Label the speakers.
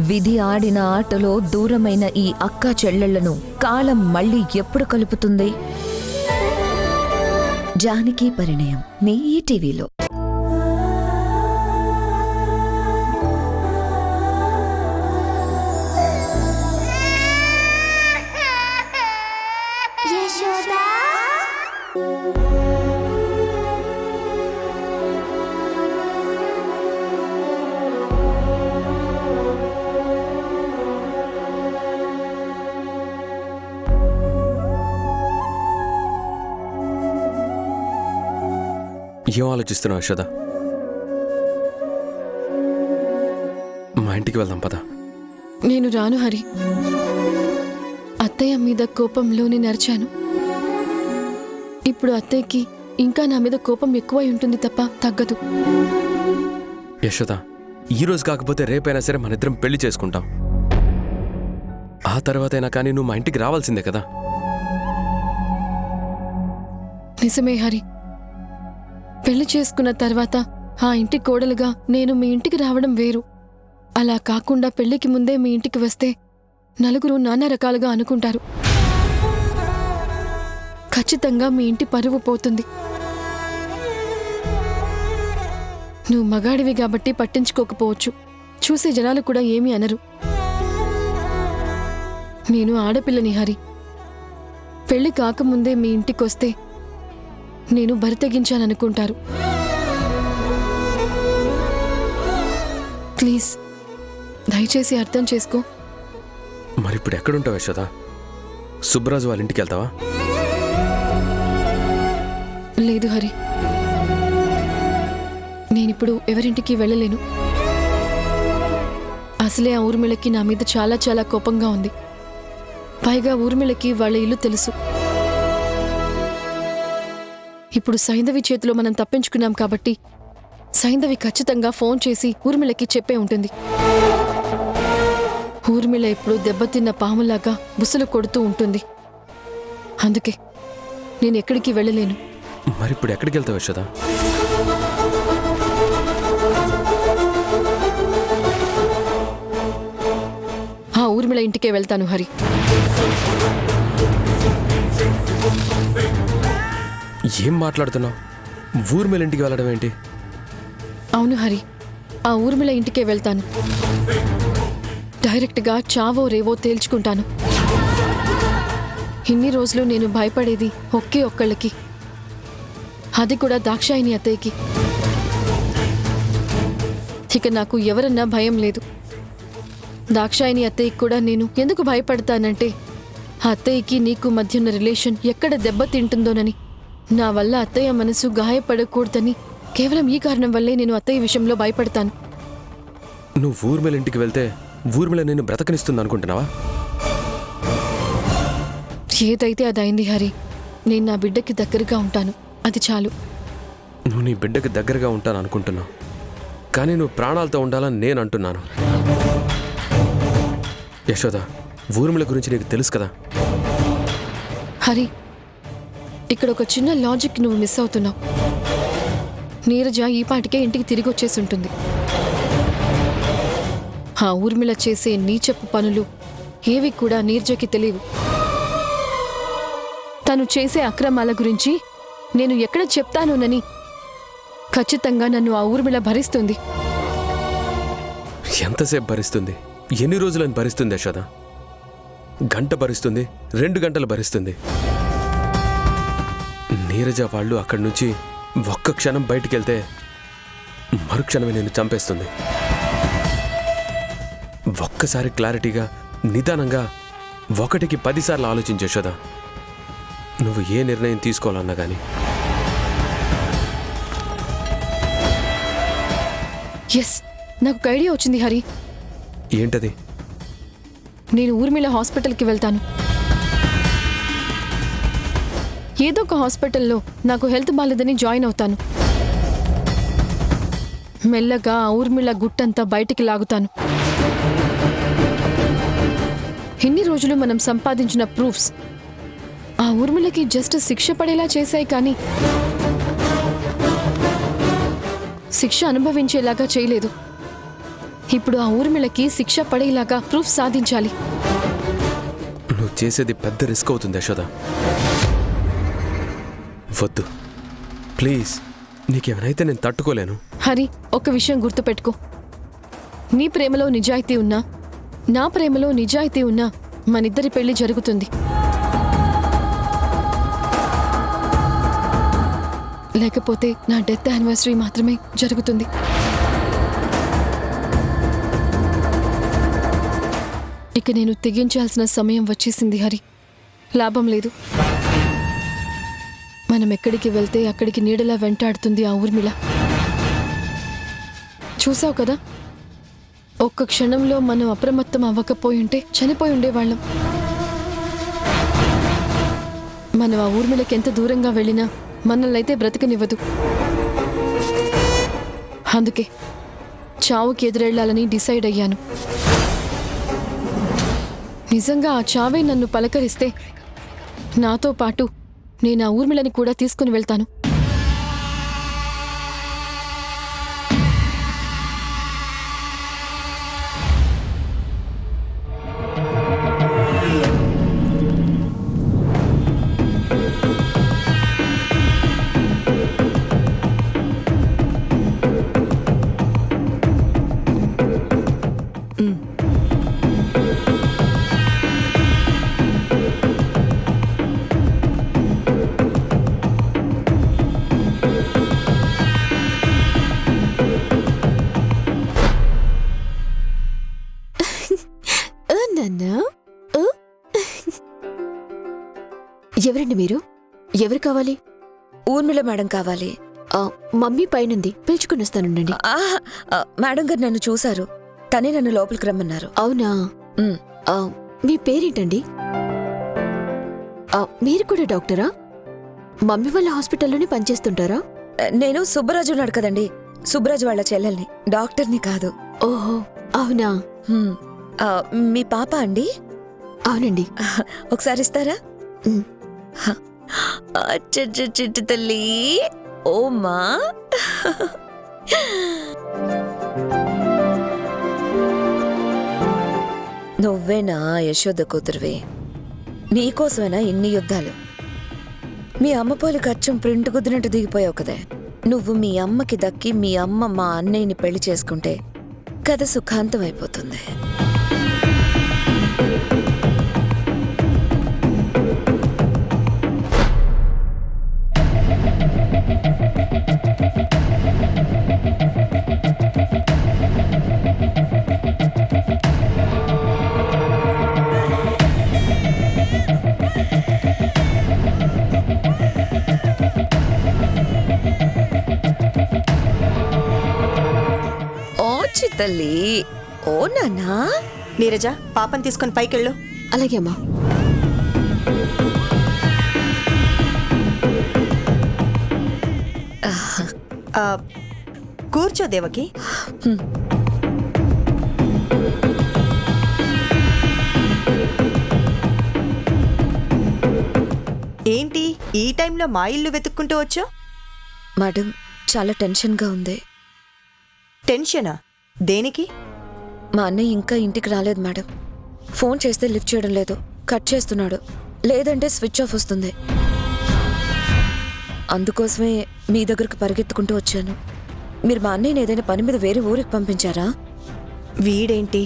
Speaker 1: విధి ఆడిన ఆటలో దూరమైన ఈ అక్కా చెల్లెళ్లను కాలం మళ్ళీ ఎప్పుడు కలుపుతుంది? జానకి పరిణయం మీ ఈటీవీలో.
Speaker 2: ఏం ఆలోచిస్తున్నావు యశోద? మా ఇంటికి వెళ్దాం పద.
Speaker 3: నేను రాను హరి. అత్తయ్య మీద కోపంలో నేను అరిచాను. ఇప్పుడు అత్తయ్యకి ఇంకా నా మీద కోపం ఎక్కువై ఉంటుంది తప్ప తగ్గదు.
Speaker 2: యశోద, ఈరోజు కాకపోతే రేపైనా సరే మనిద్దరం పెళ్లి చేసుకుంటాం. ఆ తర్వాతైనా కానీ నువ్వు మా ఇంటికి రావాల్సిందే కదా.
Speaker 3: నిజమే హరి. పెళ్లి చేసుకున్న తర్వాత ఆ ఇంటి కోడలుగా నేను మీ ఇంటికి రావడం వేరు. అలా కాకుండా పెళ్లికి ముందే మీ ఇంటికి వస్తే నలుగురు నానా రకాలుగా అనుకుంటారు. ఖచ్చితంగా మీ ఇంటి పరువు పోతుంది. నువ్వు మగాడివి కాబట్టి పట్టించుకోకపోవచ్చు, చూసే జనాలు కూడా ఏమీ అనరు. నేను ఆడపిల్లని హరి. పెళ్లి కాకముందే మీ ఇంటికొస్తే నేను బరితెగించాననుకుంటారు. ప్లీజ్ దయచేసి అర్థం చేసుకో.
Speaker 2: మరిప్పుడు ఎక్కడుంటావు యశోద? సుబ్బరాజు వాళ్ళ ఇంటికి వెళ్తావా?
Speaker 3: లేదు హరి, నేనిప్పుడు ఎవరింటికి వెళ్ళలేను. అసలే ఆ ఊర్మిళకి నా మీద చాలా చాలా కోపంగా ఉంది. పైగా ఊర్మిళకి వాళ్ళ ఇల్లు తెలుసు. ఇప్పుడు సైంధవి చేతిలో మనం తప్పించుకున్నాం కాబట్టి సైంధవి ఖచ్చితంగా ఫోన్ చేసి ఊర్మిళకి చెప్పే ఉంటుంది. ఊర్మిళ ఇప్పుడు దెబ్బతిన్న పాములాగా బుసలు కొడుతూ ఉంటుంది. అందుకే నేను ఎక్కడికి వెళ్ళలేను.
Speaker 2: మరిప్పుడు ఎక్కడికి వెళ్తావు యశోద?
Speaker 3: ఆ ఊర్మిళ ఇంటికే వెళ్తాను హరి.
Speaker 2: ఏం మాట్లాడుతున్నావు? ఊర్మిళ ఇంటికి వెళ్ళడం ఏంటి?
Speaker 3: అవును హరి, ఆ ఊర్మిళ ఇంటికే వెళ్తాను. డైరెక్ట్గా చావో రేవో తేల్చుకుంటాను. ఇన్ని రోజులు నేను భయపడేది ఒకే ఒక్కళ్ళకి, అది కూడా దాక్షాయిని అత్తయ్యకి. ఇక నాకు ఎవరన్నా భయం లేదు. దాక్షాయిని అత్తయ్యకి కూడా నేను ఎందుకు భయపడతానంటే అత్తయ్యకి నీకు మధ్య ఉన్న రిలేషన్ ఎక్కడ దెబ్బతింటుందోనని. నా వల్ల అత్తయ్య మనసు గాయపడకూడదని కేవలం ఈ కారణం వల్లే నేను అత్తయ్య విషయంలో భయపడతాను.
Speaker 2: నువ్వు ఊర్మిళ ఇంటికి వెళ్తే ఊర్మిళ నిన్ను బ్రతకనిస్తుంది అనుకుంటున్నావా?
Speaker 3: ఏదైతే అదైంది హరి. నేను నా బిడ్డకి దగ్గరగా ఉంటాను, అది చాలు.
Speaker 2: నువ్వు నీ బిడ్డకి దగ్గరగా ఉంటాను అనుకుంటున్నావు, కానీ నువ్వు ప్రాణాలతో ఉండాలని నేను అంటున్నాను. యశోద, ఊర్మిళ గురించి నీకు తెలుసు కదా.
Speaker 3: హరి, ఇక్కడ ఒక చిన్న లాజిక్ నువ్వు మిస్ అవుతున్నావు. నీరజ ఈ పాటికే ఇంటికి తిరిగి వచ్చేసి ఉంటుంది. ఆ ఊర్మిళ చేసే నీచపు పనులు ఏవి కూడా నీరజకి తెలియవు. తను చేసే అక్రమాల గురించి నేను ఎక్కడ చెప్తానోనని ఖచ్చితంగా నన్ను ఆ ఊర్మిళ భరిస్తుంది.
Speaker 2: ఎంతసేపు భరిస్తుంది? ఎన్ని రోజులని భరిస్తుంది యశోద? గంట భరిస్తుంది, 2 గంటలు భరిస్తుంది. నీరజ వాళ్ళు అక్కడి నుంచి ఒక్క క్షణం బయటికి వెళ్తే మరుక్షణమే నేను చంపేస్తుంది. ఒక్కసారి క్లారిటీగా నిదానంగా 1కి 10 సార్లు ఆలోచించే యశోద, నువ్వు ఏ నిర్ణయం తీసుకోవాలన్నా కానీ.
Speaker 3: ఎస్, నాకు ఒక ఐడియా వచ్చింది హరి.
Speaker 2: ఏంటది?
Speaker 3: నేను ఊర్మిళ హాస్పిటల్కి వెళ్తాను. ఏదో ఒక హాస్పిటల్లో నాకు హెల్త్ బాలేదని జాయిన్ అవుతాను. మెల్లగా ఆ ఊర్మిళ గుట్టంతా బయటికి లాగుతాను. ఇన్ని రోజులు మనం సంపాదించిన ప్రూఫ్స్ ఆ ఊర్మిళకి జస్ట్ శిక్ష పడేలా చేశాయి, కానీ శిక్ష అనుభవించేలాగా చేయలేదు. ఇప్పుడు ఆ ఊర్మిళకి శిక్ష పడేలాగా ప్రూఫ్ సాధించాలి.
Speaker 2: నువ్వు చేసేది పెద్ద రిస్క్ అవుతుంది యశోద. వద్దు ప్లీజ్, నీకేమైనా నేను తట్టుకోలేను.
Speaker 3: హరి, ఒక విషయం గుర్తుపెట్టుకో. నీ ప్రేమలో నిజాయితీ ఉన్నా, నా ప్రేమలో నిజాయితీ ఉన్నా మనిద్దరి పెళ్లి జరుగుతుంది. లేకపోతే నా డెత్ యానివర్సరీ మాత్రమే జరుగుతుంది. ఇక నేను తెగించాల్సిన సమయం వచ్చేసింది హరి. లాభం లేదు. మనం ఎక్కడికి వెళ్తే అక్కడికి నీడలా వెంటాడుతుంది ఆ ఊర్మిళ. చూసావు కదా, ఒక్క క్షణంలో మనం అప్రమత్తం అవ్వకపోయింటే చనిపోయి ఉండేవాళ్ళం. మనం ఆ ఊర్మిళకి ఎంత దూరంగా వెళ్ళినా మనల్నైతే బ్రతకనివ్వదు. అందుకే చావుకి ఎదురెళ్లాలని డిసైడ్ అయ్యాను. నిజంగా ఆ చావే నన్ను పలకరిస్తే నాతో పాటు నేను ఆ ఊర్మిళని కూడా తీసుకుని వెళ్తాను.
Speaker 4: ఎవరండి మీరు? ఎవరు కావాలి?
Speaker 1: ఊర్మిళ మేడం కావాలి.
Speaker 4: మమ్మీ పైనుంది, పిలుచుకుని వస్తానుండండి.
Speaker 1: మేడం గారు నన్ను చూశారు, తనే నన్ను లోపలికి రమ్మన్నారు.
Speaker 4: అవునా? మీ పేరేంటండి? మీరు కూడా డాక్టరా? మమ్మీ వాళ్ళ హాస్పిటల్లోనే పనిచేస్తుంటారా?
Speaker 1: నేను సుబ్బరాజు ఉన్నాడు కదండి, సుబ్బరాజు వాళ్ళ చెల్లెల్ని, డాక్టర్ని కాదు.
Speaker 4: ఓహో, అవునా?
Speaker 1: మీ పాప అండి?
Speaker 4: అవునండి.
Speaker 1: ఒకసారి ఇస్తారా? చిట్టు తల్లి, ఓమా. నువ్వేనా యశోద కూతురువి? నీకోసమేనా ఇన్ని యుద్ధాలు? మీ అమ్మ పోలి ఖర్చం ప్రింట్ కుదిరినట్టు దిగిపోయావు కదే. నువ్వు మీ అమ్మకి దక్కి మీ అమ్మ మా అన్నయ్యని పెళ్లి చేసుకుంటే కథ సుఖాంతం అయిపోతుంది. తల్లి, ఓ నాన్నా.
Speaker 5: నీరజ, పాపని తీసుకొని పైకెళ్ళు.
Speaker 4: అలాగే అమ్మా.
Speaker 5: కూర్చో దేవకి. ఏంటి ఈ టైంలో మా ఇల్లు వెతుక్కుంటూ వచ్చా?
Speaker 1: మేడం, చాలా టెన్షన్గా ఉంది.
Speaker 5: టెన్షనా? దేనికి?
Speaker 1: మా అన్నయ్య ఇంకా ఇంటికి రాలేదు మేడం. ఫోన్ చేస్తే లిఫ్ట్ చేయడం లేదు, కట్ చేస్తున్నాడు, లేదంటే స్విచ్ ఆఫ్ వస్తుంది. అందుకోసమే మీ దగ్గరకు పరిగెత్తుకుంటూ వచ్చాను. మీరు మా అన్నయ్యని ఏదైనా పని మీద వేరే ఊరికి పంపించారా?
Speaker 5: వీడేంటి